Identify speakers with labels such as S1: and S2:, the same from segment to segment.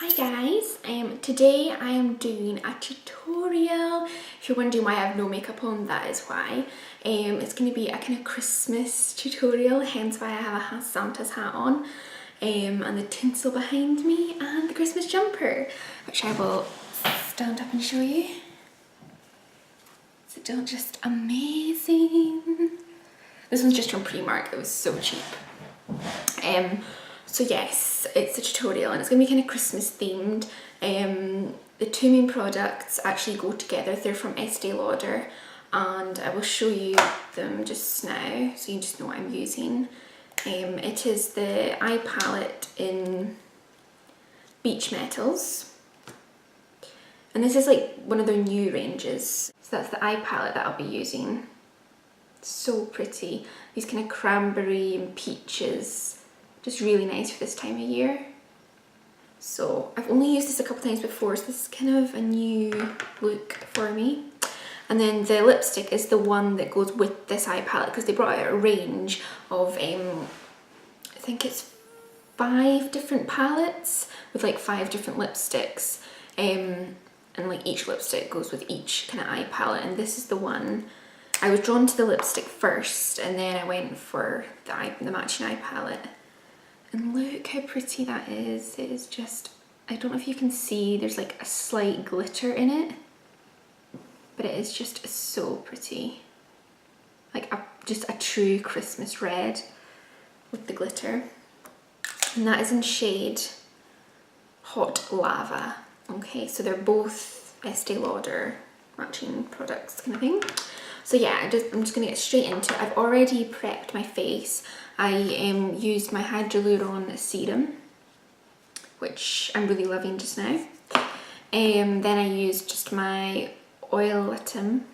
S1: Hi guys, today I am doing a tutorial. If you're wondering why I have no makeup on, that is why. It's going to be a kind of Christmas tutorial, hence why I have a Santa's hat on, and the tinsel behind me, and the Christmas jumper, which I will stand up and show you. Is it not just amazing? This one's just from Primark, it was so cheap. So yes, it's a tutorial and it's going to be kind of Christmas themed. The two main products actually go together. They're from Estée Lauder and I will show you them just now so you just know what I'm using. It is the eye palette in Beach Metals. And this is like one of their new ranges. So that's the eye palette that I'll be using. So pretty. These kind of cranberry and peaches. Just really nice for this time of year. So I've only used this a couple times before, so this is kind of a new look for me. And then the lipstick is the one that goes with this eye palette because they brought out a range of, I think it's 5 different palettes with like 5 different lipsticks. And like each lipstick goes with each kind of eye palette, and this is the one. I was drawn to the lipstick first and then I went for the matching eye palette. And look how pretty that is. It is just, I don't know if you can see, there's like a slight glitter in it, but it is just so pretty. Like just a true Christmas red with the glitter. And that is in shade Hot Lava. Okay, so they're both Estee Lauder matching products kind of thing. So yeah, I'm just going to get straight into it. I've already prepped my face. I used my Hyaluron serum, which I'm really loving just now. Then I used just my Oil Atom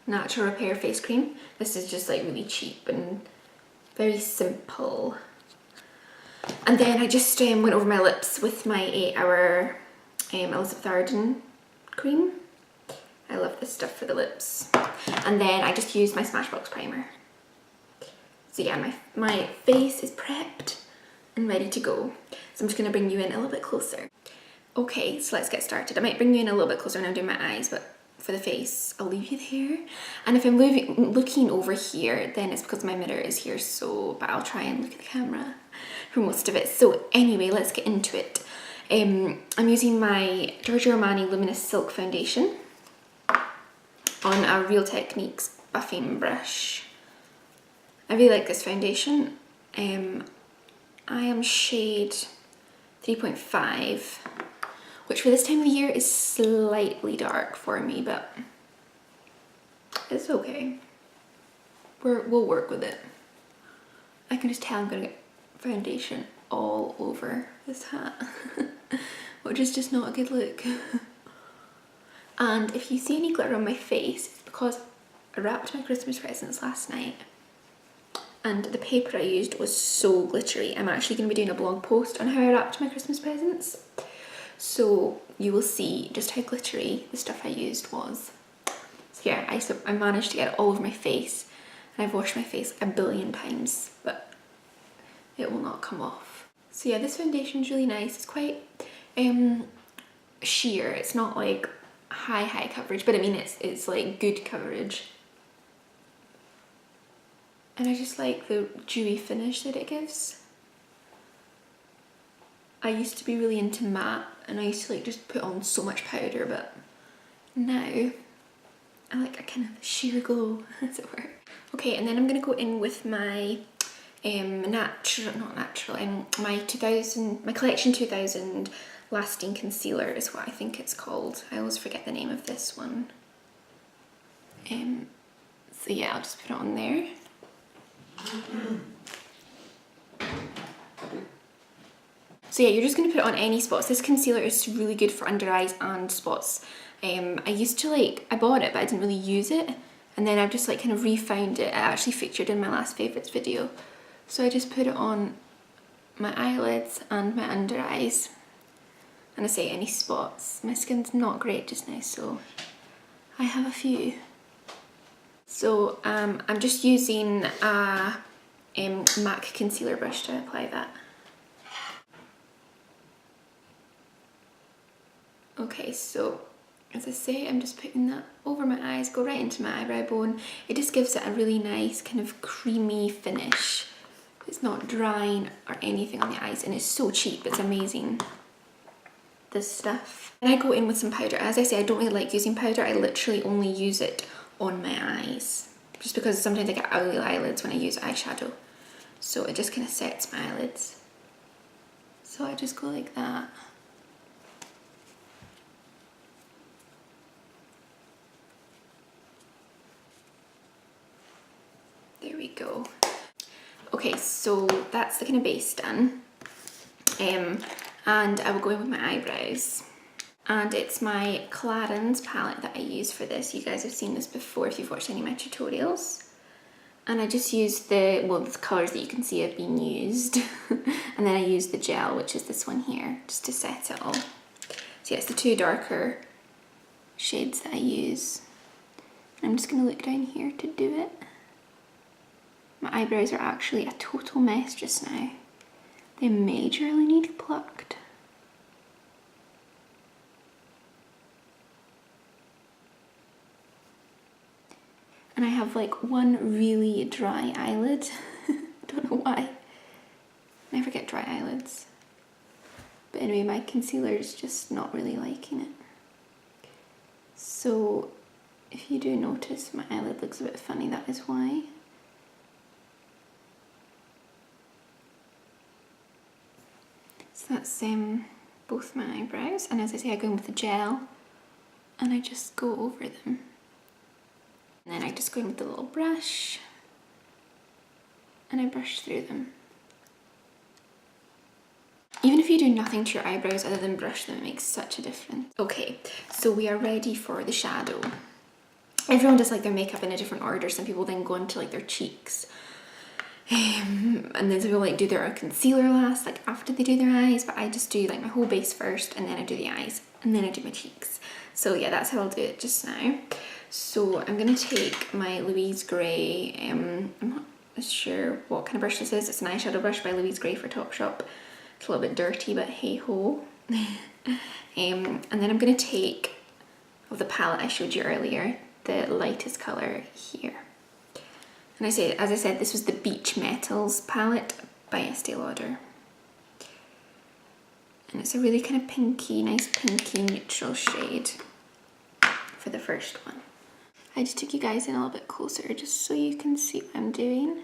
S1: Natural Repair Face Cream. This is just like really cheap and very simple. And then I just went over my lips with my 8 Hour Elizabeth Arden cream. I love this stuff for the lips. And then I just used my Smashbox primer. So yeah, my face is prepped and ready to go. So I'm just going to bring you in a little bit closer. Okay, so let's get started. I might bring you in a little bit closer when I'm doing my eyes, but for the face, I'll leave you there. And if I'm looking over here, then it's because my mirror is here, so, but I'll try and look at the camera for most of it. So anyway, let's get into it. I'm using my Giorgio Armani Luminous Silk foundation on a Real Techniques buffing brush. I really like this foundation. I am shade 3.5, which for this time of the year is slightly dark for me, but it's okay. We'll work with it. I can just tell I'm gonna get foundation all over this hat, which is just not a good look. And if you see any glitter on my face, it's because I wrapped my Christmas presents last night and the paper I used was so glittery. I'm actually going to be doing a blog post on how I wrapped my Christmas presents, so you will see just how glittery the stuff I used was. So yeah, I managed to get it all over my face, and I've washed my face a billion times, but it will not come off. So yeah, this foundation is really nice. It's quite sheer. It's not like high coverage, but I mean it's like good coverage. And I just like the dewy finish that it gives. I used to be really into matte and I used to like just put on so much powder, but now I like a kind of sheer glow, as it were. Okay, and then I'm gonna go in with my my Collection 2000 Lasting Concealer is what I think it's called. I always forget the name of this one. So yeah, I'll just put it on there. So yeah, you're just going to put it on any spots. This concealer is really good for under eyes and spots. I used to I bought it but I didn't really use it, and then I've just like kind of refound it. It actually featured in my last favourites video. So I just put it on my eyelids and my under eyes. And I say any spots. My skin's not great just now, so I have a few. So I'm just using a MAC concealer brush to apply that. Okay, so as I say, I'm just putting that over my eyes, go right into my eyebrow bone. It just gives it a really nice kind of creamy finish. It's not drying or anything on the eyes, and it's so cheap, it's amazing, this stuff. And I go in with some powder. As I say, I don't really like using powder. I literally only use it on my eyes, just because sometimes I get ugly eyelids when I use eyeshadow. So it just kind of sets my eyelids. So I just go like that. There we go. Okay, so that's the kind of base done. And I will go in with my eyebrows. And it's my Clarins palette that I use for this. You guys have seen this before if you've watched any of my tutorials. And I just use the colours that you can see have been used. And then I use the gel, which is this one here, just to set it all. So yeah, it's the two darker shades that I use. I'm just going to look down here to do it. My eyebrows are actually a total mess just now. They majorly need plucked. And I have like one really dry eyelid. Don't know why. I never get dry eyelids. But anyway, my concealer is just not really liking it. So if you do notice my eyelid looks a bit funny, that is why. So that's both my eyebrows, and as I say, I go in with the gel and I just go over them. And then I just go in with the little brush and I brush through them. Even if you do nothing to your eyebrows other than brush them, it makes such a difference. Okay, so we are ready for the shadow. Everyone does like their makeup in a different order. Some people then go into like their cheeks. And then some people like do their concealer last, like after they do their eyes, but I just do like my whole base first and then I do the eyes and then I do my cheeks. So yeah, that's how I'll do it just now. So I'm gonna take my Louise Gray, I'm not sure what kind of brush this is. It's an eyeshadow brush by Louise Gray for Topshop. It's a little bit dirty, but hey ho. And then I'm gonna take, of the palette I showed you earlier, the lightest color here. And as I said, this was the Beach Metals palette by Estée Lauder. And it's a really kind of pinky, nice pinky neutral shade for the first one. I just took you guys in a little bit closer just so you can see what I'm doing.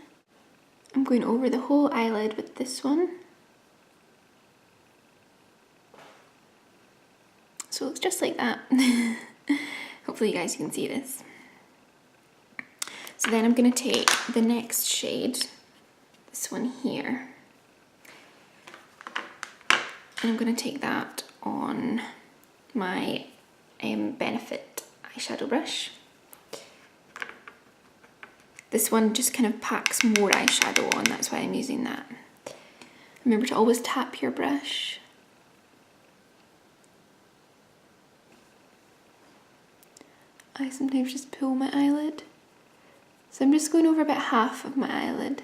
S1: I'm going over the whole eyelid with this one. So it looks just like that. Hopefully you guys can see this. So then I'm going to take the next shade, this one here, and I'm going to take that on my Benefit eyeshadow brush. This one just kind of packs more eyeshadow on, that's why I'm using that. Remember to always tap your brush. I sometimes just pull my eyelid. So I'm just going over about half of my eyelid.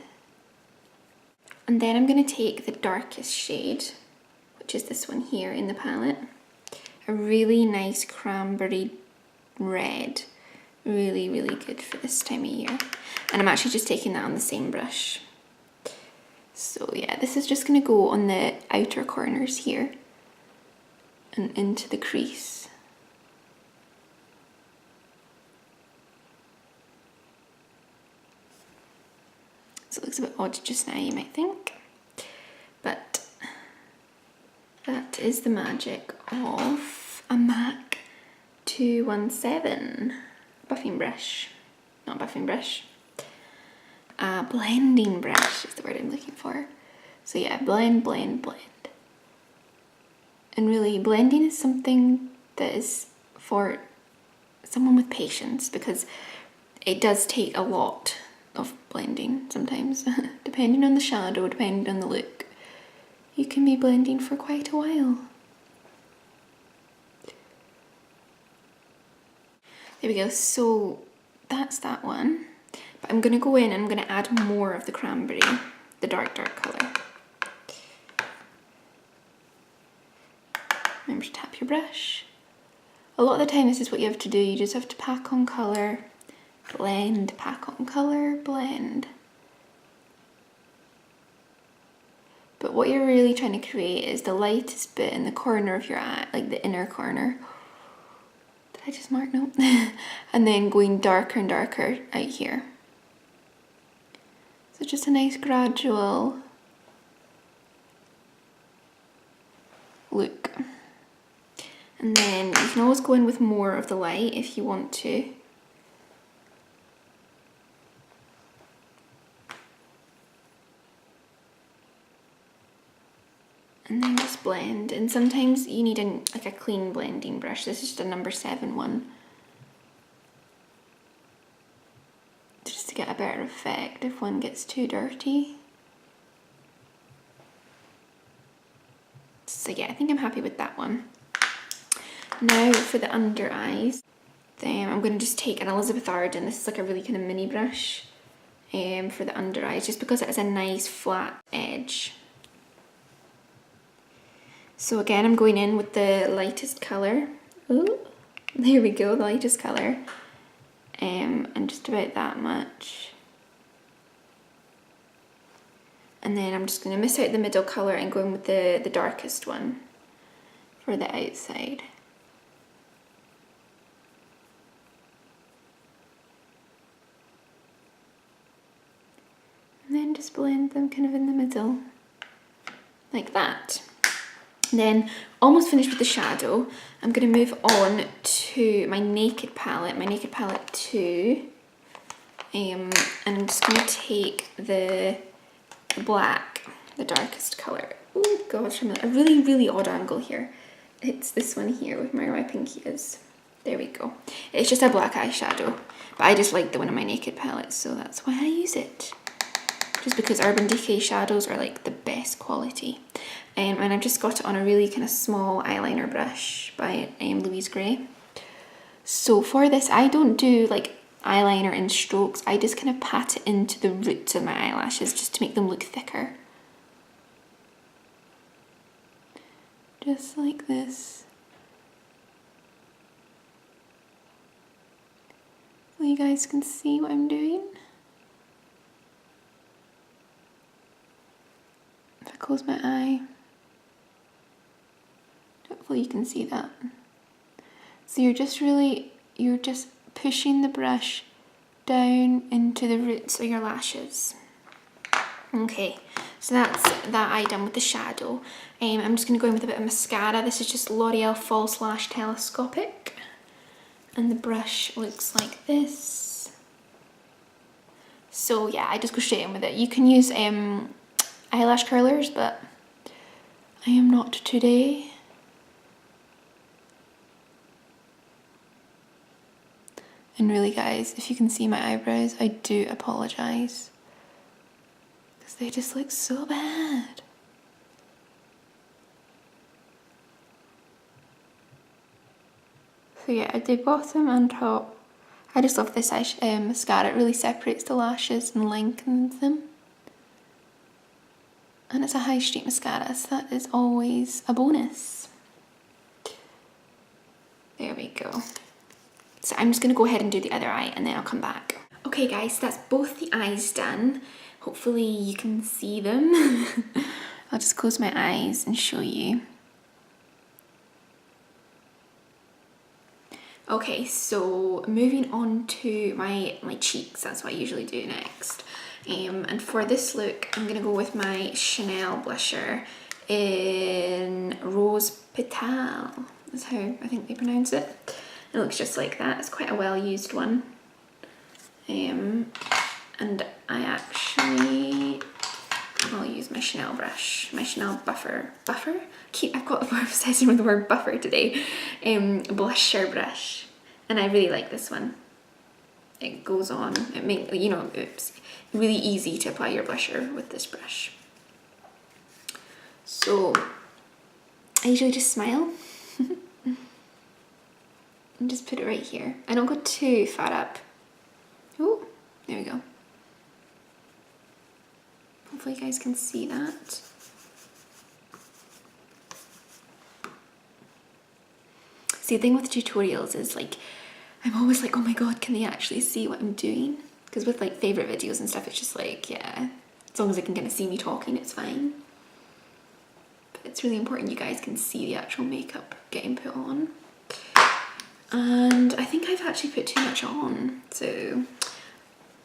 S1: And then I'm going to take the darkest shade, which is this one here in the palette. A really nice cranberry red. Really, really good for this time of year. And I'm actually just taking that on the same brush. So yeah, this is just going to go on the outer corners here and into the crease. So it looks a bit odd just now, you might think, but that is the magic of a MAC 217 buffing brush, not buffing brush, a blending brush is the word I'm looking for. So yeah, blend, blend, blend. And really, blending is something that is for someone with patience, because it does take a lot of blending sometimes. Depending on the shadow, depending on the look, you can be blending for quite a while. There we go, so that's that one. But I'm going to go in and I'm going to add more of the cranberry, the dark colour. Remember to tap your brush. A lot of the time this is what you have to do. You just have to pack on colour, blend, pack on colour, blend. But what you're really trying to create is the lightest bit in the corner of your eye, like the inner corner. Did I just mark? No. And then going darker and darker out here. So just a nice gradual look. And then you can always go in with more of the light if you want to. And then just blend. And sometimes you need like a clean blending brush. This is just a number 7 one. Just to get a better effect if one gets too dirty. So yeah, I think I'm happy with that one. Now for the under eyes, then I'm going to just take an Elizabeth Arden. This is like a really kind of mini brush for the under eyes, just because it has a nice flat edge. So again, I'm going in with the lightest colour. Ooh, there we go, the lightest colour. And just about that much. And then I'm just going to miss out the middle colour and go in with the darkest one for the outside. And then just blend them kind of in the middle, like that. Then, almost finished with the shadow, I'm going to move on to my Naked palette, Palette 2. And I'm just going to take the black, the darkest colour. Oh gosh, I'm at a really, really odd angle here. It's this one here with where my pinky is. There we go. It's just a black eyeshadow, but I just like the one in my Naked palette, so that's why I use it. Just because Urban Decay shadows are like the best quality. And I've just got it on a really kind of small eyeliner brush by Louise Gray. So for this, I don't do like eyeliner in strokes. I just kind of pat it into the roots of my eyelashes just to make them look thicker. Just like this. So you guys can see what I'm doing. If I close my eye. Hopefully you can see that. So you're just pushing the brush down into the roots of your lashes. Okay, so that's that eye done with the shadow. I'm just going to go in with a bit of mascara. This is just L'Oreal False Lash Telescopic. And the brush looks like this. So yeah, I just go straight in with it. You can use eyelash curlers, but I am not today. And really guys, if you can see my eyebrows, I do apologise. Because they just look so bad. So yeah, I do bottom and top. I just love this mascara. It really separates the lashes and lengthens them. And it's a high street mascara, so that is always a bonus. There we go. So I'm just going to go ahead and do the other eye and then I'll come back. Okay guys, that's both the eyes done. Hopefully you can see them. I'll just close my eyes and show you. Okay, so moving on to my cheeks, that's what I usually do next. And for this look, I'm going to go with my Chanel blusher in Rose Petalé. That's how I think they pronounce it. It looks just like that. It's quite a well-used one. And I'll use my Chanel brush, my Chanel buffer. I've got the obsession with the word buffer today. Blusher brush. And I really like this one. It goes on, it's really easy to apply your blusher with this brush. So, I usually just smile. And just put it right here. I don't go too far up. Oh, there we go. Hopefully you guys can see that. See, the thing with tutorials is like, I'm always like, oh my god, can they actually see what I'm doing? Because with like favourite videos and stuff, it's just like, yeah, as long as they can kind of see me talking, it's fine. But it's really important you guys can see the actual makeup getting put on. And I think I've actually put too much on, so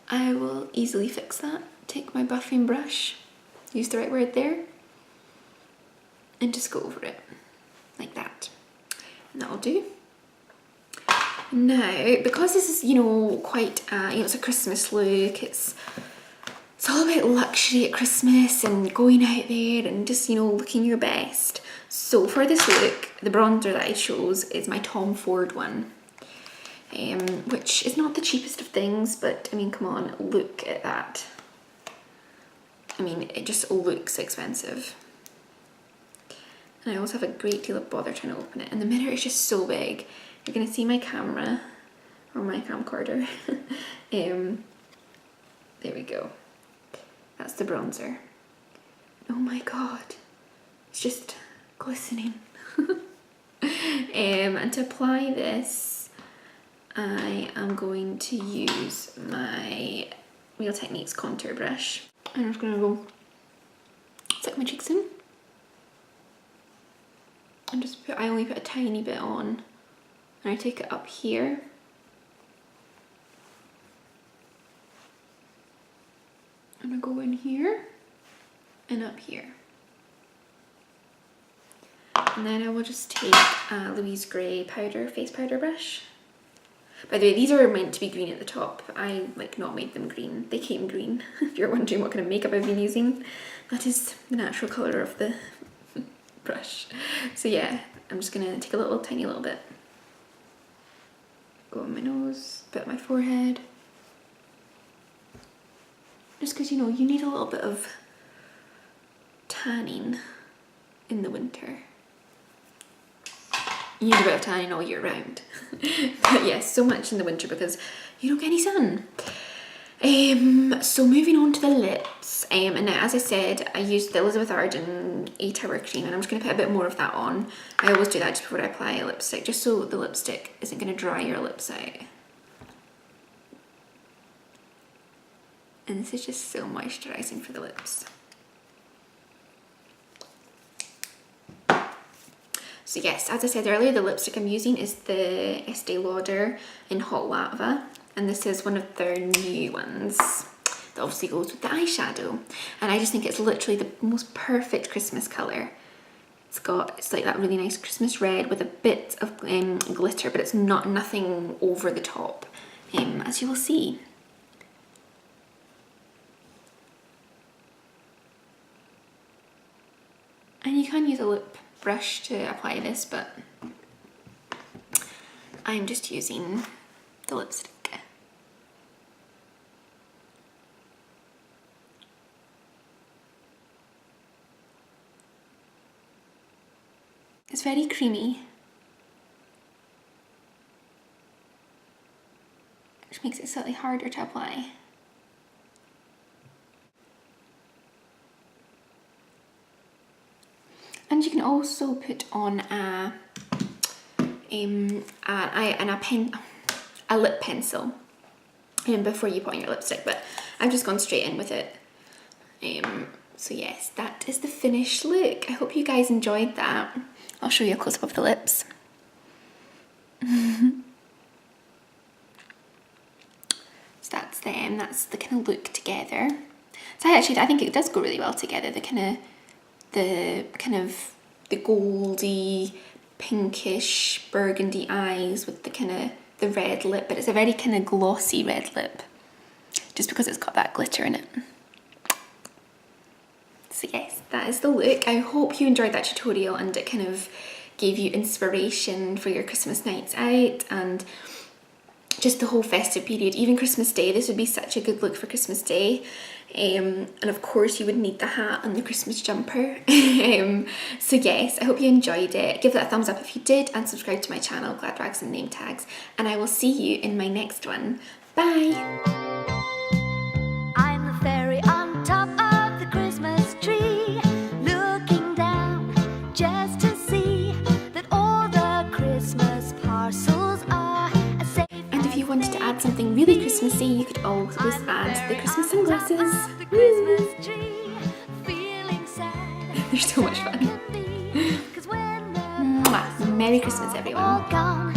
S1: I will easily fix that. Take my buffing brush, use the right word there, and just go over it like that. And that'll do. Now, because this is, you know, quite, it's a Christmas look, it's all about luxury at Christmas and going out there and just, you know, looking your best. So for this look, the bronzer that I chose is my Tom Ford one, which is not the cheapest of things, but I mean, come on, look at that. I mean, it just looks expensive. And I also have a great deal of bother trying to open it, and the mirror is just so big. You're gonna see my camera, or my camcorder. There we go. That's the bronzer. Oh my god, it's just glistening. And to apply this, I am going to use my Real Techniques contour brush. And I'm just gonna go stick my cheeks in. And just I only put a tiny bit on. And I take it up here. And I go in here and up here. And then I will just take a Louise Gray powder, face powder brush. By the way, these are meant to be green at the top. I like not made them green. They came green. If you're wondering what kind of makeup I've been using, that is the natural colour of the brush. So yeah, I'm just gonna take a tiny little bit. Go on my nose, bit on my forehead. Just because, you know, you need a little bit of tanning in the winter. You need a bit of tanning all year round. But yes, so much in the winter because you don't get any sun. So moving on to the lips, and now, as I said, I used the Elizabeth Arden 8 Hour Cream, and I'm just going to put a bit more of that on. I always do that just before I apply a lipstick, just so the lipstick isn't going to dry your lips out. And this is just so moisturising for the lips. So yes, as I said earlier, the lipstick I'm using is the Estee Lauder in Hot Lava. And this is one of their new ones that obviously goes with the eyeshadow. And I just think it's literally the most perfect Christmas colour. It's like that really nice Christmas red with a bit of glitter, but it's nothing over the top, as you will see. And you can use a lip brush to apply this, but I'm just using the lipstick. It's very creamy, which makes it slightly harder to apply. And you can also put on a lip pencil before you put on your lipstick, but I've just gone straight in with it. So yes, that is the finished look. I hope you guys enjoyed that. I'll show you a close-up of the lips. So that's them, that's the kind of look together. So I think it does go really well together, the goldy, pinkish, burgundy eyes with the red lip, but it's a very kind of glossy red lip, just because it's got that glitter in it. So yes, that is the look. I hope you enjoyed that tutorial and it kind of gave you inspiration for your Christmas nights out and just the whole festive period. Even Christmas Day, this would be such a good look for Christmas Day. And of course you would need the hat and the Christmas jumper. So yes, I hope you enjoyed it. Give that a thumbs up if you did and subscribe to my channel, GladRags and NameTags. And I will see you in my next one. Bye!
S2: I'm the fairy on top of the Christmas tree, looking down just to see that all the Christmas
S1: Christmassy, you could always add the Christmas sunglasses.
S2: The Christmas tree, feeling sad.
S1: They're so much fun.
S2: Can be, 'cause when the
S1: Mwah. Merry Christmas, everyone.
S2: all gone.